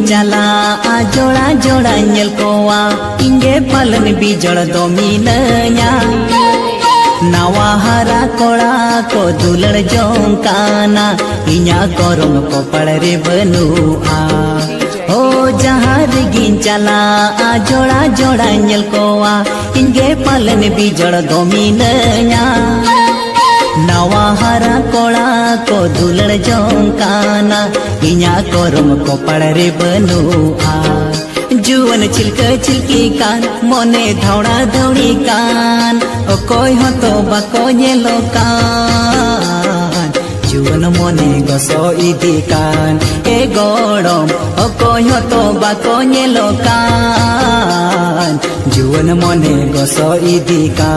चला जोड़ा जोड़ा nyel kowa inge palan bijol dominanya nawa hara kola ko dular jongkana inya korong ko padre banua o jahar gin chala जोड़ा जोड़ा nyel kowa inge palan bijol dominanya nawa hara kola ko dular jongkana inya korong ko padre banua जुवन छिलका छिलकी कान मोने धौड़ा धौड़ी कान ओ कोई हो तो बाको yellow कान जुवन मोने गसो इदी कान ए गोड़म ओ कोई हो तो बाको येलो कान जुवन मोने गसो इदी कान।